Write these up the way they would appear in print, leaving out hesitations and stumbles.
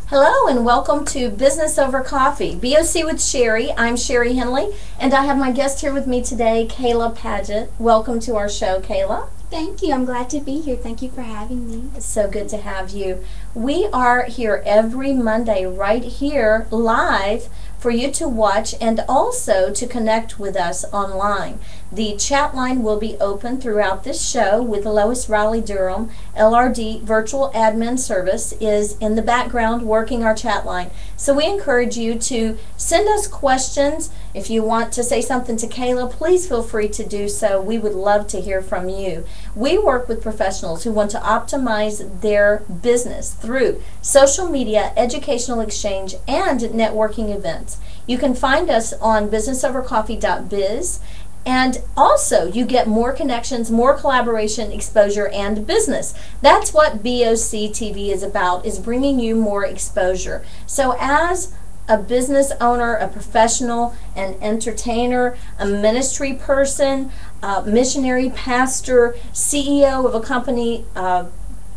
Hello and welcome to Business Over Coffee, BOC with Sherri. I'm Sherri Henley, and I have my guest here with me today, Kayla Padgett. Welcome to our show, Kayla. Thank you. I'm glad to be here. Thank you for having me. It's so good to have you. We are here every Monday right here live for you to watch and also to connect with us online. The chat line will be open throughout this show with Lois Riley Durham. LRD Virtual Admin Service is in the background working our chat line. So we encourage you to send us questions. If you want to say something to Kayla, please feel free to do so. We would love to hear from you. We work with professionals who want to optimize their business through social media, educational exchange, and networking events. You can find us on businessovercoffee.biz. And also, you get more connections, more collaboration, exposure, and business. That's what BOC TV is about, is bringing you more exposure. So as a business owner, a professional, an entertainer, a ministry person, a missionary, pastor, CEO of a company,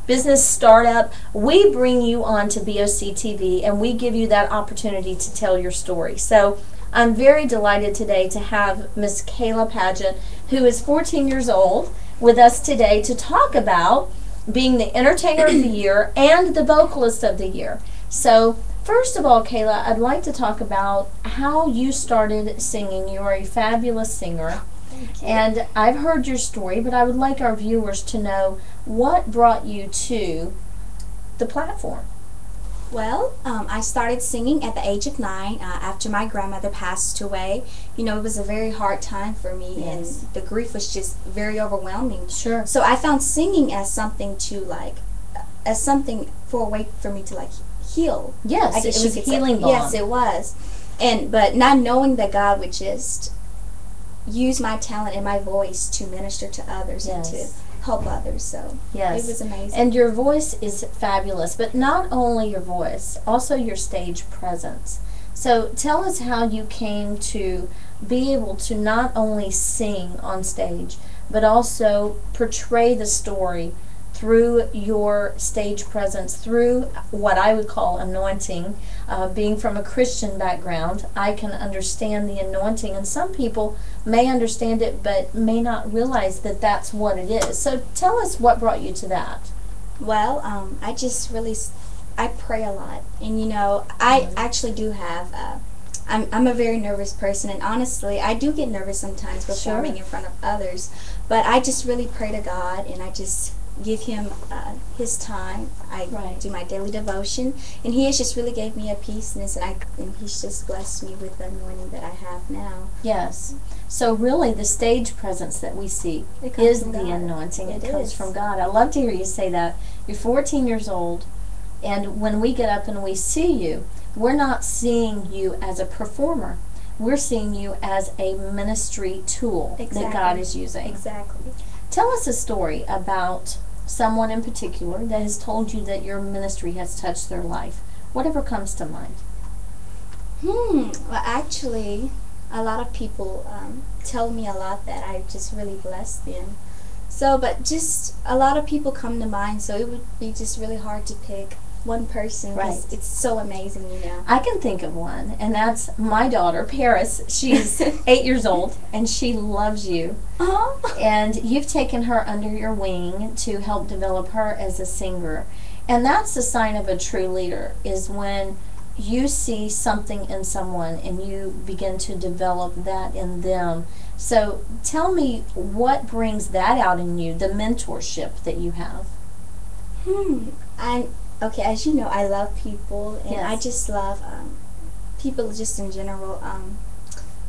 business startup, we bring you on to BOC TV and we give you that opportunity to tell your story. So I'm very delighted today to have Miss Kayla Padgett, who is 14 years old, with us today to talk about being the Entertainer of the Year and the Vocalist of the Year. So first of all, Kayla, I'd like to talk about how you started singing. You are a fabulous singer. Thank you. And I've heard your story, but I would like our viewers to know what brought you to the platform. Well, I started singing at the age of 9 after my grandmother passed away. You know, it was a very hard time for me, Yes. and the grief was just very overwhelming. Sure. So I found singing as something to as something for a way for me to heal. Yes, I guess it you was could healing say. balm. Yes, it was. But not knowing that God would just use my talent and my voice to minister to others and to Yes. help others. So Yes. it was amazing. And your voice is fabulous, but not only your voice, also your stage presence. So tell us how you came to be able to not only sing on stage, but also portray the story through your stage presence, through what I would call anointing. Being from a Christian background, I can understand the anointing, and some people may understand it but may not realize that that's what it is. So tell us what brought you to that. Well, I just really, I pray a lot, and I actually do have, I'm a very nervous person, and honestly, I do get nervous sometimes performing in front of others, but I just really pray to God, and I just give Him His time. I do my daily devotion, and He has just really gave me a peaceness, and He's just blessed me with the anointing that I have now. Yes. So really the stage presence that we see It comes is from the God. anointing. It It comes is. from God. I love to hear you say that. You're 14 years old, and when we get up and we see you, we're not seeing you as a performer. We're seeing you as a ministry tool that God is using. Exactly. Tell us a story about someone in particular that has told you that your ministry has touched their life. Whatever comes to mind. Well, actually, a lot of people tell me a lot that I just really blessed them. So, but just a lot of people come to mind, so it would be just really hard to pick one person. Right. It's so amazing, I can think of one, and that's my daughter, Paris. She's 8 years old, and she loves you. And you've taken her under your wing to help develop her as a singer. And that's the sign of a true leader, is when you see something in someone and you begin to develop that in them. So tell me what brings that out in you, the mentorship that you have. Okay, as you know, I love people, and Yes. I just love people just in general. I'm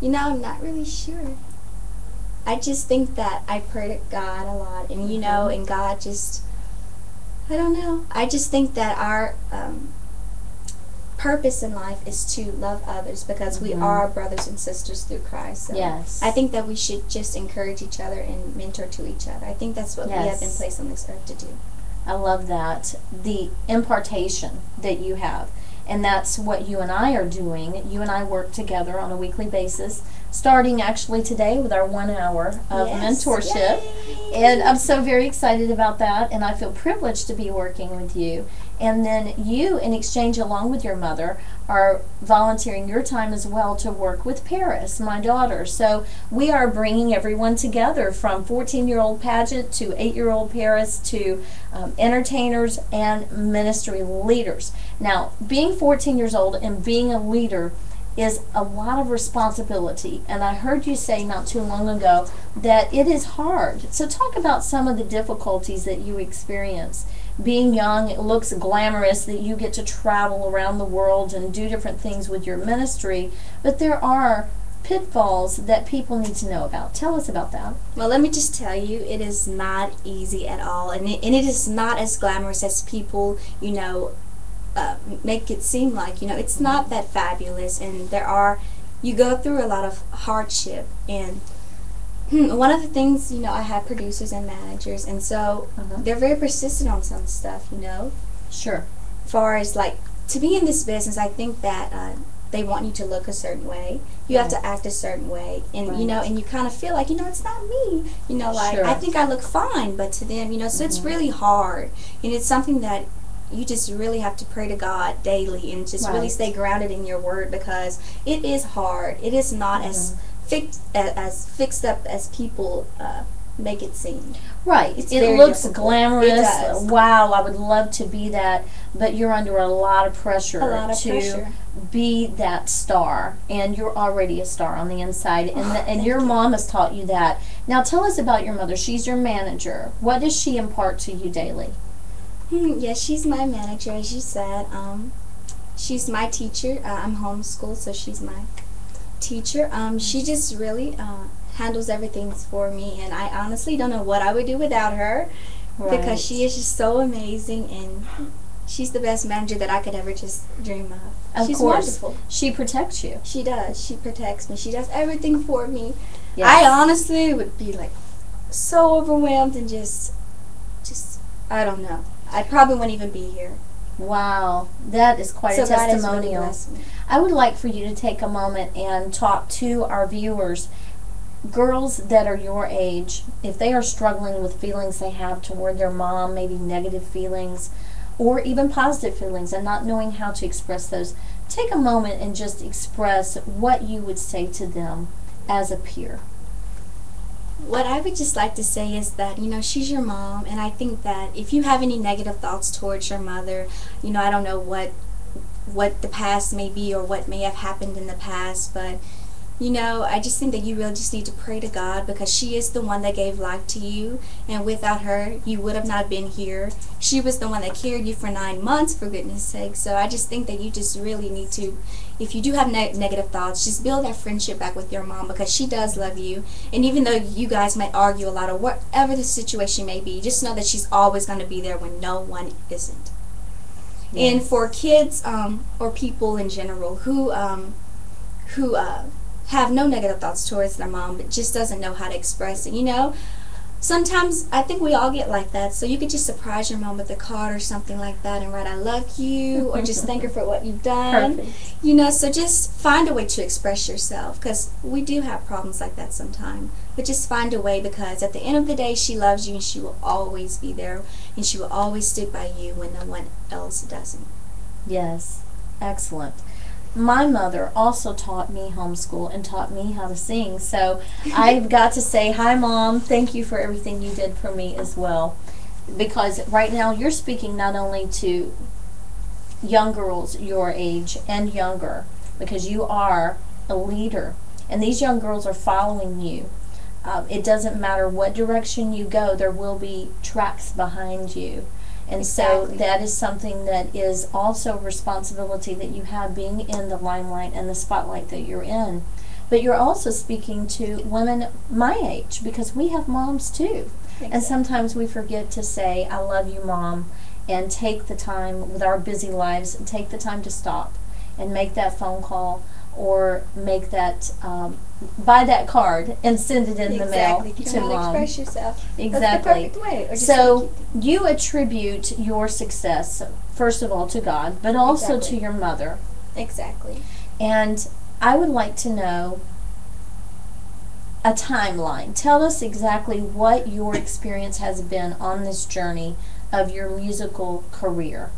not really sure. I just think that I pray to God a lot, and and God just, I don't know. I just think that our purpose in life is to love others, because we are brothers and sisters through Christ. So Yes. I think that we should just encourage each other and mentor to each other. I think that's what we have been Yes. placed on this earth to do. I love that, the impartation that you have. And that's what you and I are doing. You and I work together on a weekly basis, starting actually today with our 1 hour of mentorship. Yay. And I'm so very excited about that, and I feel privileged to be working with you. and then you, in exchange, along with your mother, are volunteering your time as well to work with Paris, my daughter. So we are bringing everyone together, from 14-year-old Padgett to 8-year-old Paris to entertainers and ministry leaders. Now, being 14 years old and being a leader is a lot of responsibility, and I heard you say not too long ago that it is hard. So talk about some of the difficulties that you experience. Being young, it looks glamorous that you get to travel around the world and do different things with your ministry, but there are pitfalls that people need to know about. Tell us about that. Well, let me just tell you, it is not easy at all, and it is not as glamorous as people, make it seem like. It's not that fabulous, and you go through a lot of hardship. And one of the things, I have producers and managers, and so they're very persistent on some stuff. Sure. As far as to be in this business, I think that they want you to look a certain way. You have to act a certain way, and and you kind of feel like, it's not me. Sure. I think I look fine, but to them, so it's really hard, and it's something that you just really have to pray to God daily and just really stay grounded in your word, because it is hard. It is not as fixed up as people make it seem. Right. It looks glamorous. It does. Wow, I would love to be that, but you're under a lot of pressure to be that star, and you're already a star on the inside, and your mom has taught you that. Now tell us about your mother. She's your manager. What does she impart to you daily? Yes, she's my manager, as you said. She's my teacher. I'm homeschooled, so she's my teacher. She just really handles everything for me, and I honestly don't know what I would do without her, because she is just so amazing, and she's the best manager that I could ever just dream of. She's wonderful. She protects you. She does. She protects me. She does everything for me. Yes. I honestly would be so overwhelmed and just I don't know. I probably wouldn't even be here. Wow, that is quite a testimonial. Really, I would like for you to take a moment and talk to our viewers, girls that are your age, if they are struggling with feelings they have toward their mom, maybe negative feelings, or even positive feelings, and not knowing how to express those. Take a moment and just express what you would say to them as a peer. What I would just like to say is that, she's your mom, and I think that if you have any negative thoughts towards your mother, I don't know what the past may be or what may have happened in the past, but I just think that you really just need to pray to God, because she is the one that gave life to you, and without her, you would have not been here. She was the one that carried you for 9 months, for goodness sake. So I just think that you just really need to, if you do have negative thoughts, just build that friendship back with your mom, because she does love you. And even though you guys might argue a lot, or whatever the situation may be, just know that she's always going to be there when no one isn't. Yes. And for kids or people in general who have no negative thoughts towards their mom, but just doesn't know how to express it. Sometimes I think we all get like that, so you could just surprise your mom with a card or something like that and write "I love you" or just thank her for what you've done. Perfect. So just find a way to express yourself, because we do have problems like that sometimes, but just find a way, because at the end of the day, she loves you, and she will always be there, and she will always stick by you when no one else doesn't. Yes, excellent. My mother also taught me homeschool and taught me how to sing, so I've got to say, hi Mom, thank you for everything you did for me as well, because right now you're speaking not only to young girls your age and younger, because you are a leader, and these young girls are following you. It doesn't matter what direction you go, there will be tracks behind you. And so that is something that is also a responsibility that you have, being in the limelight and the spotlight that you're in. But you're also speaking to women my age, because we have moms too. And sometimes we forget to say, I love you, Mom, and take the time with our busy lives, and take the time to stop and make that phone call, or make that, buy that card and send it in the mail to Mom. Express yourself. Exactly. That's the perfect way. Or just so you attribute your success, first of all, to God, but also to your mother. Exactly. And I would like to know a timeline. Tell us exactly what your experience has been on this journey of your musical career.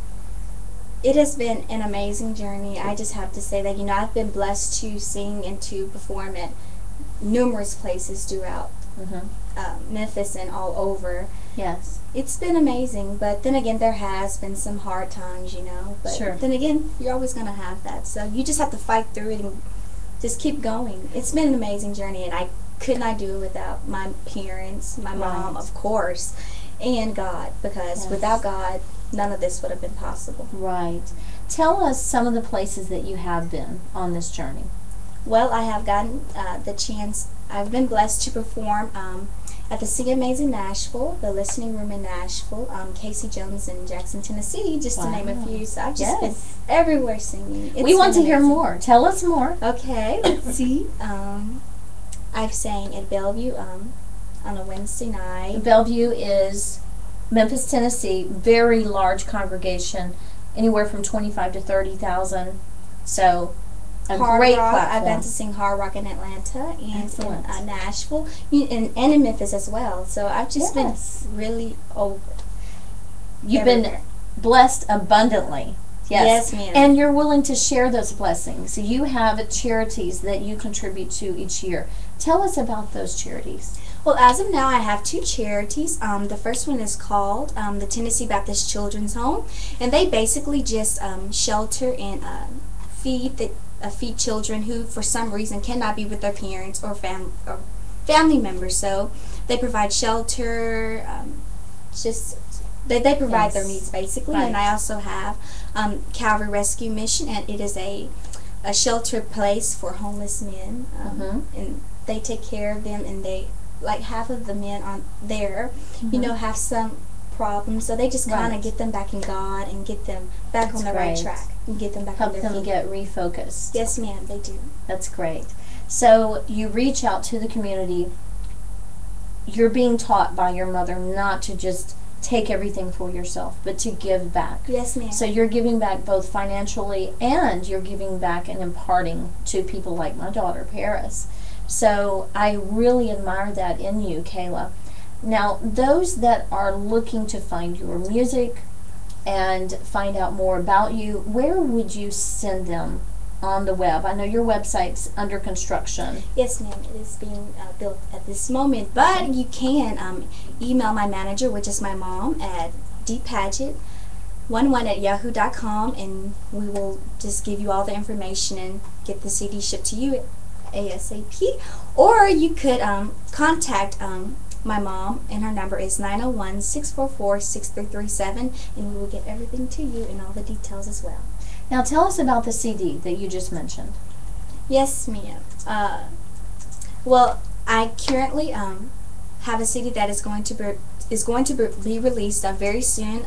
it has been an amazing journey. I just have to say that, I've been blessed to sing and to perform at numerous places throughout Memphis and all over. Yes. It's been amazing, but then again, there has been some hard times, But Sure. then again, you're always going to have that. So you just have to fight through it and just keep going. It's been an amazing journey, and I could not do it without my parents, my mom, of course, and God, because without God, none of this would have been possible. Right. Tell us some of the places that you have been on this journey. Well, I have gotten the chance, I've been blessed to perform at the CMAs in Nashville, the Listening Room in Nashville, Casey Jones in Jackson, Tennessee, just to name a few. So I've just been everywhere singing. We want to hear more. Tell us more. Okay, let's see. I've sang at Bellevue on a Wednesday night. Bellevue is Memphis, Tennessee, very large congregation, anywhere from 25 to 30,000. So a great Rock. platform. I've been to sing Hard Rock in Atlanta and Excellent. in Nashville and in Memphis as well. So I've just been really over. You've been blessed abundantly. Yes, ma'am. And you're willing to share those blessings. You have charities that you contribute to each year. Tell us about those charities. Well, as of now, I have two charities. The first one is called the Tennessee Baptist Children's Home, and they basically just shelter and feed children who, for some reason, cannot be with their parents or family members. So they provide shelter, they provide their needs basically. Right. And I also have Calvary Rescue Mission, and it is a shelter place for homeless men, and they take care of them, and they, like, half of the men on there, have some problems, so they just kind of get them back in God and get them back on the right track and get them back on their feet. Help them get refocused. Yes, ma'am, they do. That's great. So you reach out to the community. You're being taught by your mother not to just take everything for yourself, but to give back. Yes, ma'am. So you're giving back both financially, and you're giving back and imparting to people like my daughter, Paris. So I really admire that in you, Kayla. Now, those that are looking to find your music and find out more about you, where would you send them on the web? I know your website's under construction. Yes, ma'am. It is being built at this moment, but you can email my manager, which is my mom, at dpadgett11@yahoo.com, and we will just give you all the information and get the CD shipped to you ASAP. Or you could contact my mom, and her number is 901-644-6337, and we will get everything to you and all the details as well. Now tell us about the CD that you just mentioned. Yes, ma'am. Well, I currently have a CD that is going to be released very soon.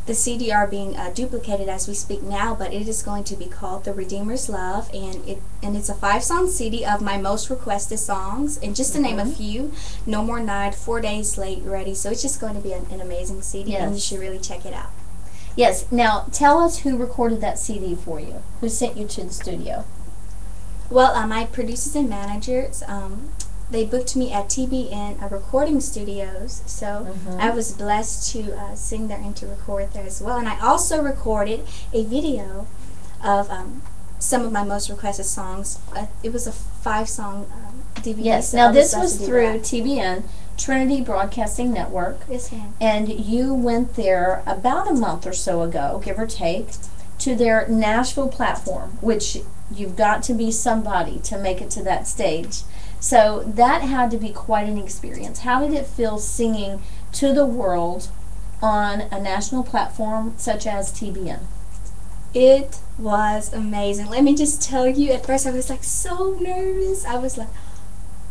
The CD are being duplicated as we speak now, but it is going to be called The Redeemer's Love, and it's a 5-song CD of my most requested songs, and just to name a few: No More Night, 4 Days Late, Ready. So it's just going to be an amazing CD, and you should really check it out. Yes. Now tell us who recorded that CD for you. Who sent you to the studio? Well, my producers and managers, they booked me at TBN Recording Studios, so I was blessed to sing there and to record there as well. And I also recorded a video of some of my most requested songs. It was a 5-song DVD. Yes. So now I this blessed was to do through that. TBN, Trinity Broadcasting Network. Yes, ma'am. And you went there about a month or so ago, give or take, to their Nashville platform, which you've got to be somebody to make it to that stage. So that had to be quite an experience. How did it feel singing to the world on a national platform such as TBN? It was amazing. Let me just tell you, at first I was like so nervous. I was like,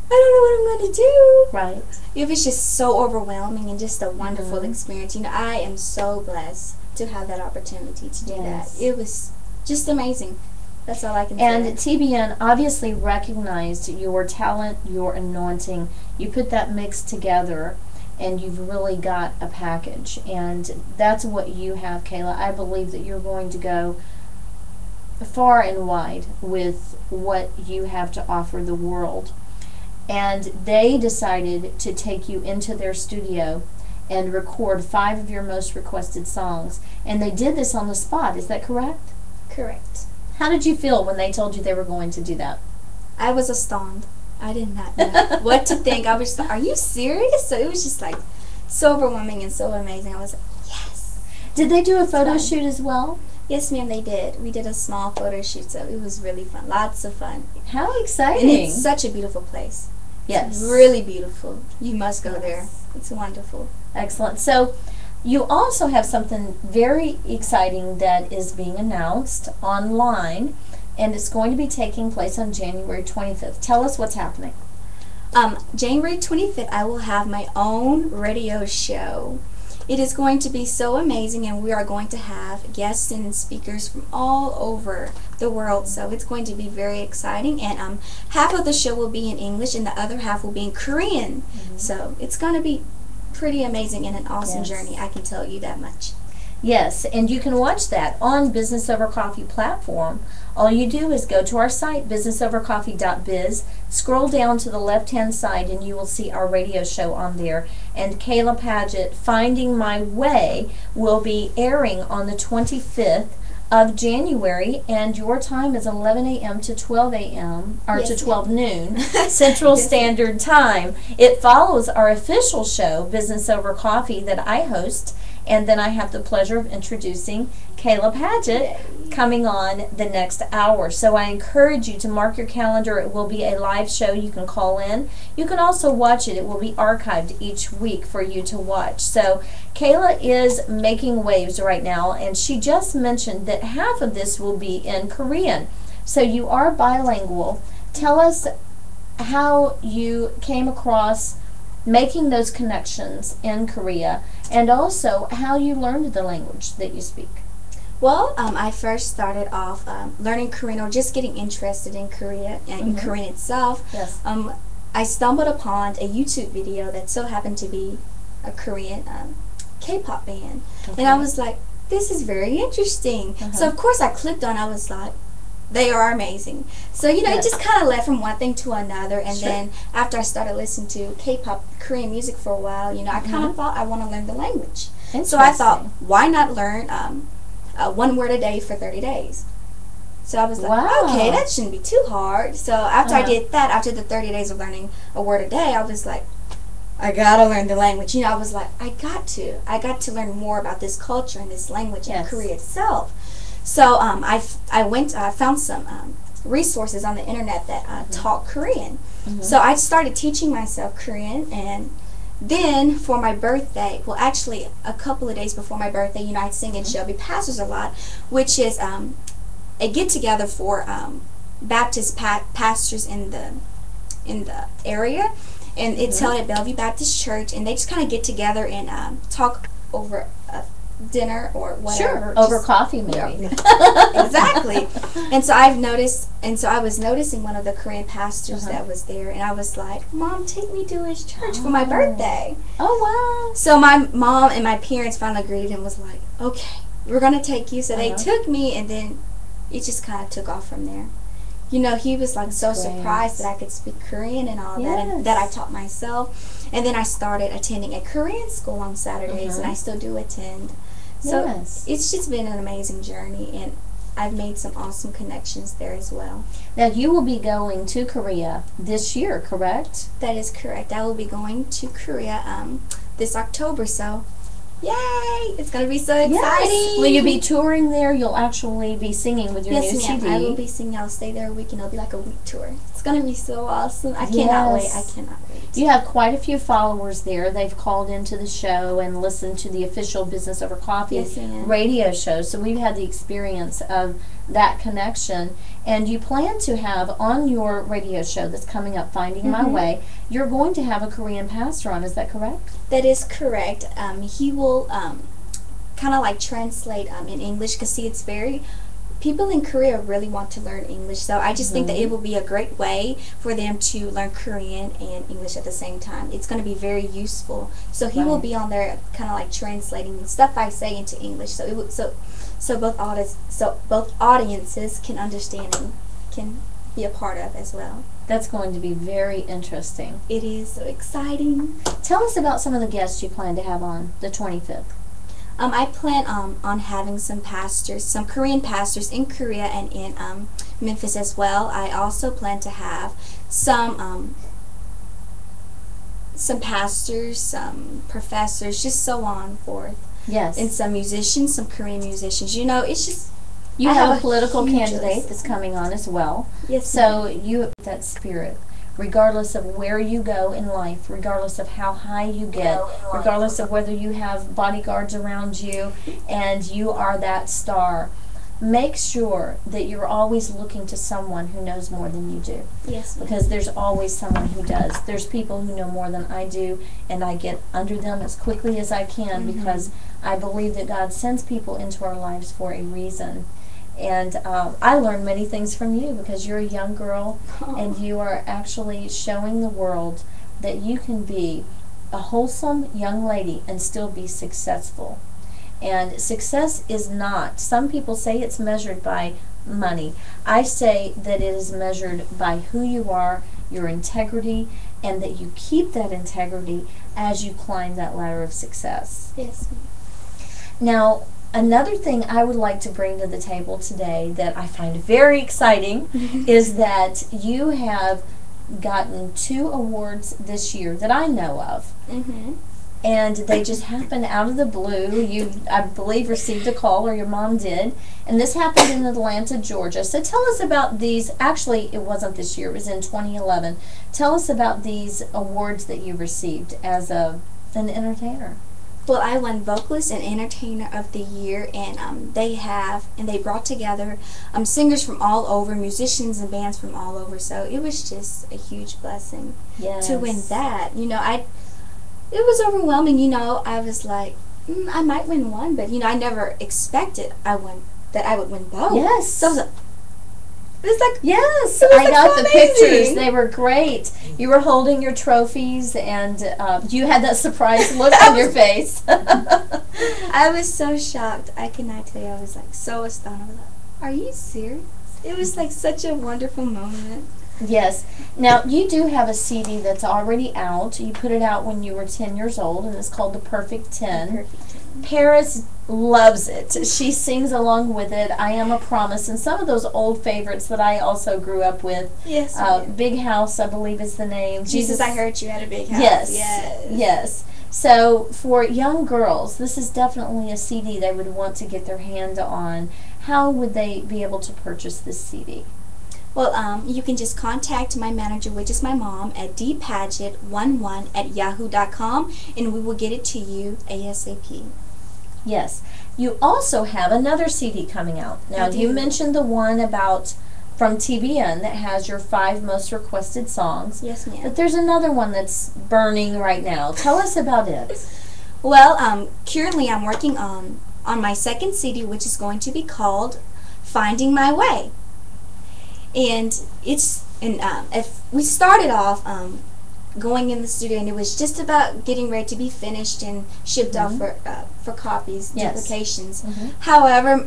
I don't know what I'm going to do. Right. It was just so overwhelming and just a wonderful experience. I am so blessed to have that opportunity to do that. It was just amazing. That's all I can say. And TBN obviously recognized your talent, your anointing. You put that mix together, and you've really got a package. And that's what you have, Kayla. I believe that you're going to go far and wide with what you have to offer the world. And they decided to take you into their studio and record 5 of your most requested songs. And they did this on the spot, is that correct? Correct. How did you feel when they told you they were going to do that? I was astounded. I did not know what to think. I was like, are you serious? So it was just like so overwhelming and so amazing. I was like, yes. Did they do a photo shoot as well? Yes, ma'am, they did. We did a small photo shoot, so it was really fun. Lots of fun. How exciting. And it's such a beautiful place. Yes. It's really beautiful. You must go there. It's wonderful. Excellent. So you also have something very exciting that is being announced online, and it's going to be taking place on January 25th. Tell us what's happening. January 25th, I will have my own radio show. It is going to be so amazing, and we are going to have guests and speakers from all over the world, so it's going to be very exciting. And half of the show will be in English and the other half will be in Korean. So it's going to be pretty amazing and an awesome journey, I can tell you that much. Yes, and you can watch that on Business Over Coffee platform. All you do is go to our site, businessovercoffee.biz, scroll down to the left-hand side, and you will see our radio show on there. And Kayla Padgett, Finding My Way, will be airing on the 25th of January, and your time is 11 a.m. to 12 a.m., or to 12 noon, Central Standard Time. It follows our official show, Business Over Coffee, that I host, and then I have the pleasure of introducing Kayla Padgett coming on the next hour. So I encourage you to mark your calendar. It will be a live show. You can call in. You can also watch it. It will be archived each week for you to watch. So Kayla is making waves right now, and she just mentioned that half of this will be in Korean. So you are bilingual. Tell us how you came across making those connections in Korea, and also how you learned the language that you speak. Well, I first started off learning Korean, or just getting interested in Korea and in Korean itself. Yes. I stumbled upon a YouTube video that so happened to be a Korean K-pop band, and I was like, this is very interesting. So of course I clicked on it. I was like, they are amazing. So, you know, it just kind of led from one thing to another, and then after I started listening to K-pop, Korean music for a while, you know, I kind of thought I want to learn the language. So I thought, why not learn one word a day for 30 days? So I was like, okay, that shouldn't be too hard. So after I did that, after the 30 days of learning a word a day, I was like, I gotta learn the language. You know, I was like, I got to learn more about this culture and this language and Korea itself. So I found some resources on the internet that taught Korean. So I started teaching myself Korean, and then for my birthday, well, actually a couple of days before my birthday, you know, I sing in Shelby Pastors a lot, which is a get-together for Baptist pastors in the area, and it's held at Bellevue Baptist Church, and they just kind of get together and talk over dinner or whatever. Over coffee, maybe. Exactly. And so I was noticing one of the Korean pastors that was there, and I was like, Mom, take me to his church for my birthday. Oh, wow. So my mom and my parents finally agreed and was like, okay, we're going to take you. So they took me, and then it just kind of took off from there. You know, he was like so surprised that I could speak Korean and all that, and that I taught myself. And then I started attending a Korean school on Saturdays, and I still do attend. So it's just been an amazing journey, and I've made some awesome connections there as well. Now, you will be going to Korea this year, correct? That is correct. I will be going to Korea this October, so yay! It's going to be so exciting. Will you be touring there? You'll actually be singing with your new CD. Yes, ma'am. I will be singing. I'll stay there a week, and it'll be like a week tour. It's going to be so awesome. I cannot wait. I cannot wait. You have quite a few followers there. They've called into the show and listened to the official Business Over Coffee radio show. So we've had the experience of that connection. And you plan to have on your radio show that's coming up, Finding My Way, you're going to have a Korean pastor on. Is that correct? That is correct. He will kind of like translate in English, because see, it's very... People in Korea really want to learn English, so I just think that it will be a great way for them to learn Korean and English at the same time. It's going to be very useful. So he will be on there, kind of like translating stuff I say into English. So it would, so both audiences can understand and can be a part of as well. That's going to be very interesting. It is so exciting. Tell us about some of the guests you plan to have on the 25th. I plan on having some pastors, some Korean pastors in Korea and in Memphis as well. I also plan to have some pastors, some professors, just so on and forth. Yes. And some musicians, some Korean musicians. You know, it's just... You have a political candidate that's coming on as well. Yes. So you have that spirit, regardless of where you go in life, regardless of how high you get, regardless of whether you have bodyguards around you and you are that star. Make sure that you're always looking to someone who knows more than you do. Yes. Because there's always someone who does. There's people who know more than I do, and I get under them as quickly as I can because I believe that God sends people into our lives for a reason. And I learned many things from you because you're a young girl and you are actually showing the world that you can be a wholesome young lady and still be successful. And success is not, some people say it's measured by money. I say that it is measured by who you are, your integrity, and that you keep that integrity as you climb that ladder of success. Yes. Now, another thing I would like to bring to the table today that I find very exciting is that you have gotten 2 awards this year that I know of. And they just happened out of the blue. You, I believe, received a call, or your mom did. And this happened in Atlanta, Georgia. So tell us about these. Actually, it wasn't this year. It was in 2011. Tell us about these awards that you received as an entertainer. Well, I won Vocalist and Entertainer of the Year, and they brought together singers from all over, musicians and bands from all over. So it was just a huge blessing to win that. You know, it was overwhelming. You know, I was like, I might win one, but you know, I never expected I would win both. Yes. So I was like, it's like, yes, it was I got the amazing. pictures. They were great. You were holding your trophies, and you had that surprised look on your face. I was so shocked. I cannot tell you. I was like so astounded. I was like, are you serious? It was like such a wonderful moment. Yes. Now, you do have a CD that's already out. You put it out when you were 10 years old, and it's called The Perfect 10. The Perfect 10. Paris loves it. She sings along with it. I Am a Promise, and some of those old favorites that I also grew up with. Yes. Big House, I believe, is the name. Jesus, I Heard You Had a Big House. Yes. Yes. Yes. So for young girls, this is definitely a CD they would want to get their hand on. How would they be able to purchase this CD? Well, you can just contact my manager, which is my mom, at dpadgett11@yahoo.com, and we will get it to you ASAP. Yes. You also have another CD coming out. Now, I do. you mentioned the one about from TBN that has your 5 most requested songs. Yes, ma'am. But there's another one that's burning right now. Tell us about it. Well, currently I'm working on my second CD, which is going to be called Finding My Way. And if we started off going in the studio, and it was just about getting ready to be finished and shipped off for copies, duplications. However,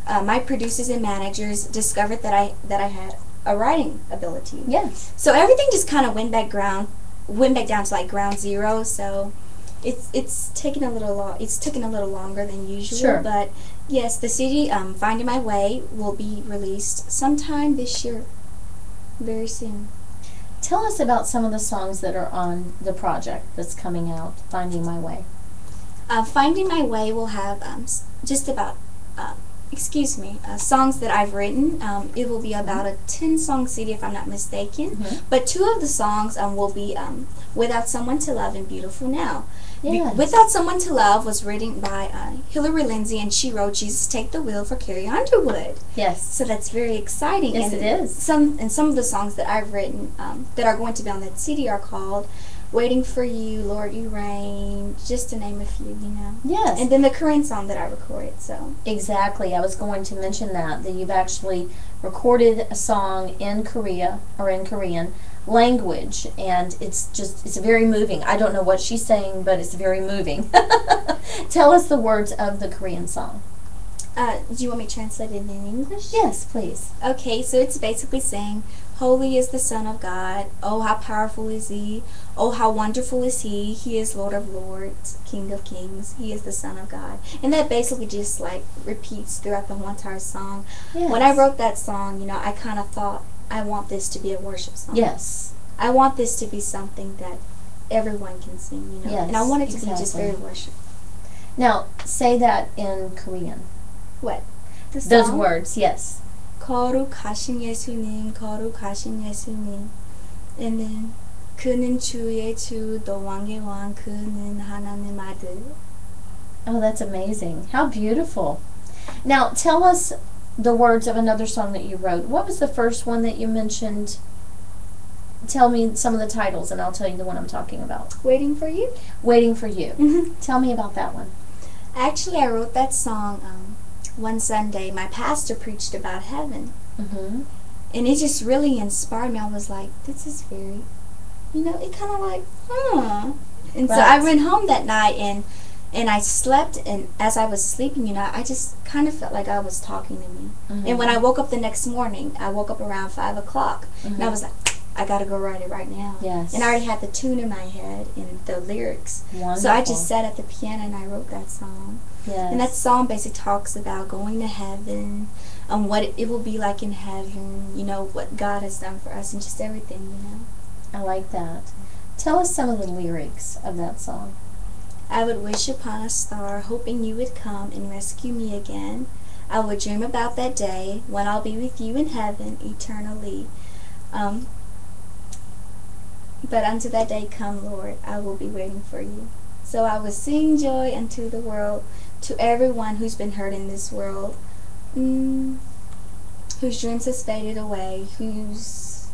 my producers and managers discovered that I had a writing ability. Yes. So everything just kind of went back down to like ground zero. So it's taken a little longer than usual. Sure. But yes, the CD Finding My Way will be released sometime this year, very soon. Tell us about some of the songs that are on the project that's coming out, Finding My Way. Finding My Way will have just about songs that I've written. It will be about a 10-song CD if I'm not mistaken. But 2 of the songs will be Without Someone to Love and Beautiful Now. Yes. Without Someone to Love was written by Hillary Lindsay, and she wrote Jesus Take the Wheel for Carrie Underwood. Yes. So that's very exciting. Yes, and it is. Some of the songs that I've written that are going to be on that CD are called Waiting for You, Lord You Reign, just to name a few, you know. Yes. And then the Korean song that I recorded, so. Exactly. I was going to mention that you've actually recorded a song in Korea, or in Korean language, and it's very moving. I don't know what she's saying, but it's very moving. Tell us the words of the Korean song. Do you want me to translate it in English? Yes, please. Okay, so it's basically saying, Holy is the Son of God. Oh, how powerful is He. Oh, how wonderful is He. He is Lord of Lords, King of Kings. He is the Son of God. And that basically just like repeats throughout the whole entire song. Yes. When I wrote that song, you know, I kind of thought, I want this to be a worship song. Yes. I want this to be something that everyone can sing, you know. Yes, and I want it to exactly. be just very worship. Now, say that in Korean. What? The song? Those words, yes. 거룩하신 예수님, 거룩하신 예수님. And then 그는 주의 주, 또 왕의 왕, 그는 하나님 아들. Oh, that's amazing. How beautiful. Now, tell us the words of another song that you wrote. What was the first one that you mentioned? Tell me some of the titles, and I'll tell you the one I'm talking about. Waiting for You? Waiting for You. Tell me about that one. Actually, I wrote that song one Sunday. My pastor preached about heaven. Mm-hmm. And it just really inspired me. I was like, this is very, you know, it kind of like, And so I went home that night and I slept, and as I was sleeping, you know, I just kind of felt like God was talking to me. Mm-hmm. And when I woke up the next morning, I woke up around 5 o'clock, and I was like, I gotta go write it right now. Yes. And I already had the tune in my head and the lyrics. Wonderful. So I just sat at the piano and I wrote that song. Yes. And that song basically talks about going to heaven, what it will be like in heaven, you know, what God has done for us and just everything, you know. I like that. Tell us some of the lyrics of that song. I would wish upon a star, hoping you would come and rescue me again. I would dream about that day when I'll be with you in heaven eternally. But unto that day come, Lord, I will be waiting for you. So I will sing joy unto the world, to everyone who's been hurt in this world, whose dreams has faded away, who has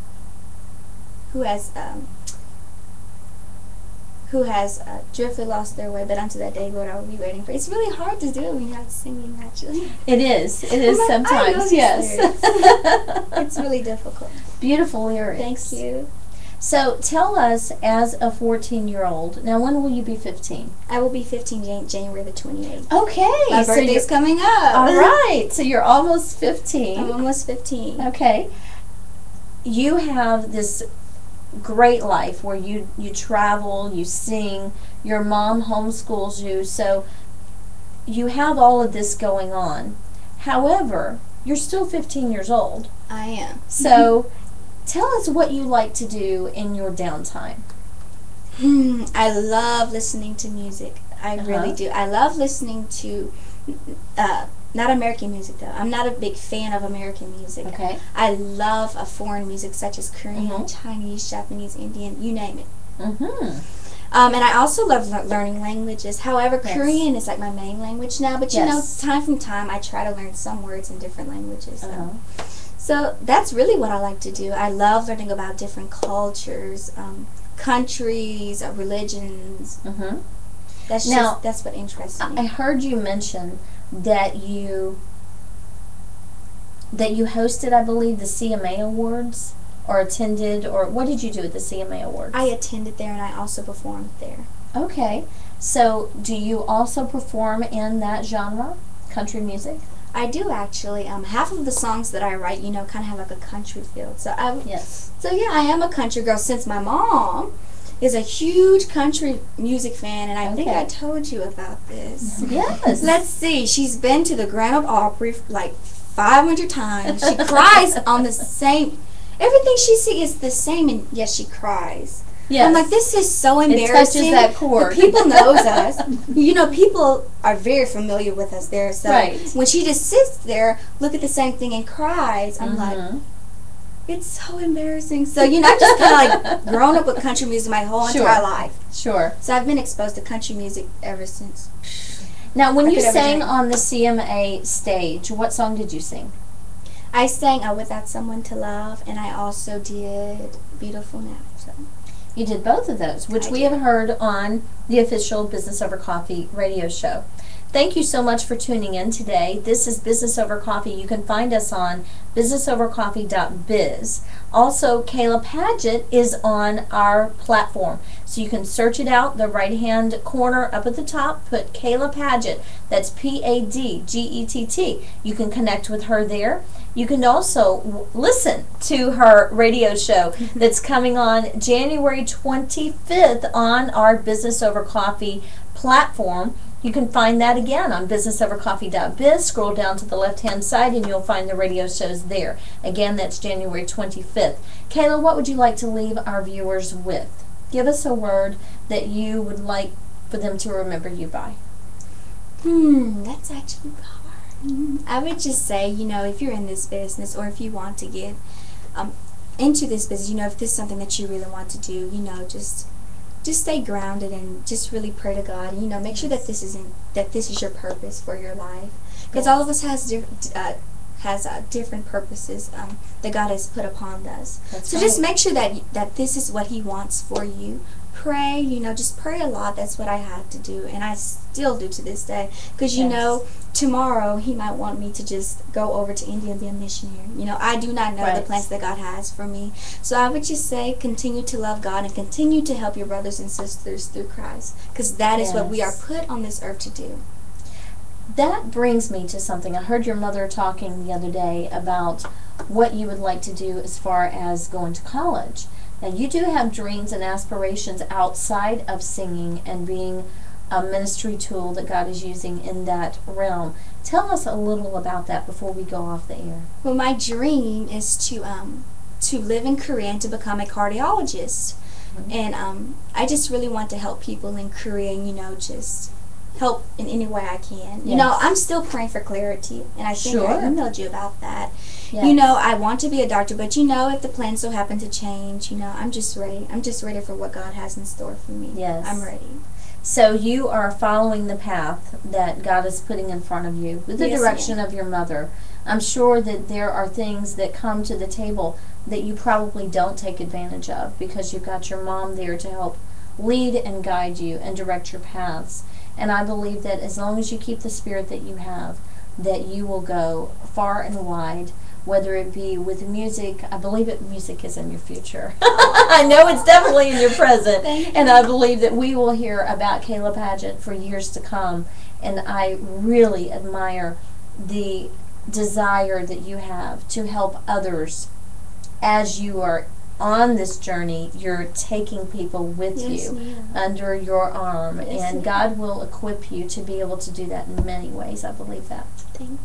drifted, lost their way, but unto that day, Lord, I will be waiting for you. It's really hard to do it when you're not singing, actually. It is. It is sometimes, yes. It's really difficult. Beautiful lyrics. Thank you. So tell us, as a 14-year-old, now when will you be 15? I will be 15 January the 28th. Okay. My birthday's coming up. All right. So you're almost 15. I'm almost 15. Okay. You have this great life where you travel, you sing, your mom homeschools you, so you have all of this going on. However, you're still 15 years old. I am. So tell us what you like to do in your downtime. I love listening to music. I really do. I love listening to not American music, though. I'm not a big fan of American music. Okay. I love foreign music such as Korean, Chinese, Japanese, Indian, you name it. And I also love learning languages. However, Korean is like my main language now, but you know, time from time I try to learn some words in different languages. So that's really what I like to do. I love learning about different cultures, countries, religions. That's what interests me. I heard you mention that you hosted, I believe, the CMA Awards, or attended, or what did you do at the CMA Awards? I attended there, and I also performed there. Okay. So do you also perform in that genre, country music? I do, actually. Half of the songs that I write, you know, kind of have like a country feel. So I am a country girl, since my mom is a huge country music fan, and I think I told you about this. Yes. Let's see. She's been to the Grand Ole Opry like 500 times. She cries on the same. Everything she sees is the same, and yet she cries. Yes. I'm like, this is so embarrassing. It touches that chord. People knows us. You know, people are very familiar with us there. So when she just sits there, look at the same thing and cries, I'm like, it's so embarrassing. So, you know, I've just kind of like grown up with country music my whole entire life. Sure. So I've been exposed to country music ever since. Now, when you sang on the CMA stage, what song did you sing? I sang Without Someone to Love, and I also did Beautiful Now. So. You did both of those, which we have heard on the official Business Over Coffee radio show. Thank you so much for tuning in today. This is Business Over Coffee. You can find us on businessovercoffee.biz. Also, Kayla Padgett is on our platform. So you can search it out, the right-hand corner up at the top, put Kayla Padgett. That's P-A-D-G-E-T-T. You can connect with her there. You can also listen to her radio show that's coming on January 25th on our Business Over Coffee platform. You can find that again on businessovercoffee.biz. Scroll down to the left-hand side and you'll find the radio shows there. Again, that's January 25th. Kayla, what would you like to leave our viewers with? Give us a word that you would like for them to remember you by. That's actually hard. I would just say, if you're in this business or if you want to get into this business, if this is something that you really want to do, just stay grounded and just really pray to God. And, make sure that this is your purpose for your life, because all of us has different purposes that God has put upon us. So just make sure that this is what He wants for you. Pray, just pray a lot. That's what I had to do, and I still do to this day. Because tomorrow He might want me to just go over to India and be a missionary. I do not know the plans that God has for me. So I would just say, continue to love God and continue to help your brothers and sisters through Christ, because that is what we are put on this earth to do. That brings me to something. I heard your mother talking the other day about what you would like to do as far as going to college. Now, you do have dreams and aspirations outside of singing and being a ministry tool that God is using in that realm. Tell us a little about that before we go off the air. Well, my dream is to live in Korea and to become a cardiologist. And I just really want to help people in Korea and, just help in any way I can. I'm still praying for clarity, and I think I emailed you about that. Yes. I want to be a doctor, but if the plans so happen to change, I'm just ready. I'm just ready for what God has in store for me. Yes. I'm ready. So you are following the path that God is putting in front of you with the direction of your mother. I'm sure that there are things that come to the table that you probably don't take advantage of because you've got your mom there to help lead and guide you and direct your paths. And I believe that as long as you keep the spirit that you have, that you will go far and wide, whether it be with music. I believe that music is in your future. I know it's definitely in your present. And I believe that we will hear about Kayla Padgett for years to come. And I really admire the desire that you have to help others as you are on this journey. You're taking people with you under your arm, and God will equip you to be able to do that in many ways. I believe that. Thank you.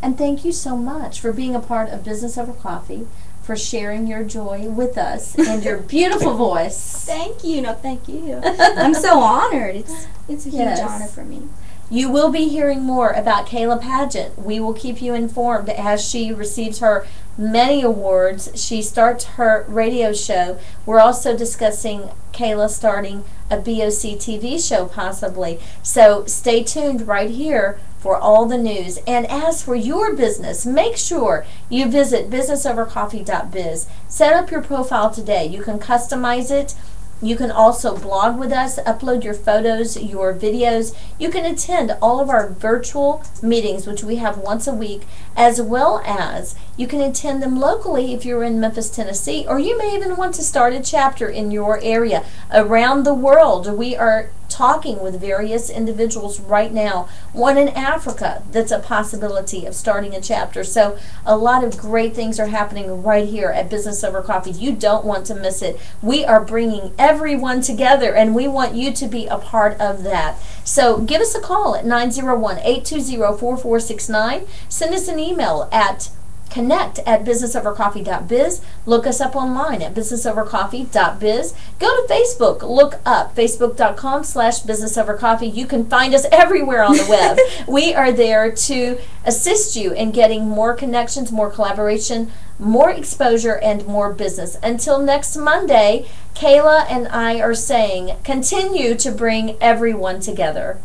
And thank you so much for being a part of Business Over Coffee, for sharing your joy with us and your beautiful voice. Thank you. Thank you. I'm so honored. It's a huge honor for me. You will be hearing more about Kayla Padgett. We will keep you informed as she receives her many awards. She starts her radio show. We're also discussing Kayla starting a BOCI TV show possibly. So stay tuned right here for all the news. And as for your business, make sure you visit businessovercoffee.biz. Set up your profile today. You can customize it. You can also blog with us, upload your photos, your videos. You can attend all of our virtual meetings, which we have once a week, as well as you can attend them locally if you're in Memphis, Tennessee, or you may even want to start a chapter in your area. Around the world, we are talking with various individuals right now. One in Africa, that's a possibility of starting a chapter. So a lot of great things are happening right here at Business Over Coffee. You don't want to miss it. We are bringing everyone together, and we want you to be a part of that. So give us a call at 901-820-4469. Send us an email at connect@businessovercoffee.biz. Look us up online at businessovercoffee.biz. Go to Facebook. Look up facebook.com/businessovercoffee. You can find us everywhere on the web. We are there to assist you in getting more connections, more collaboration, more exposure, and more business. Until next Monday, Kayla and I are saying continue to bring everyone together.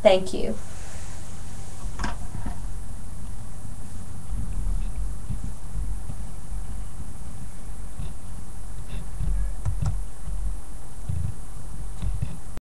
Thank you.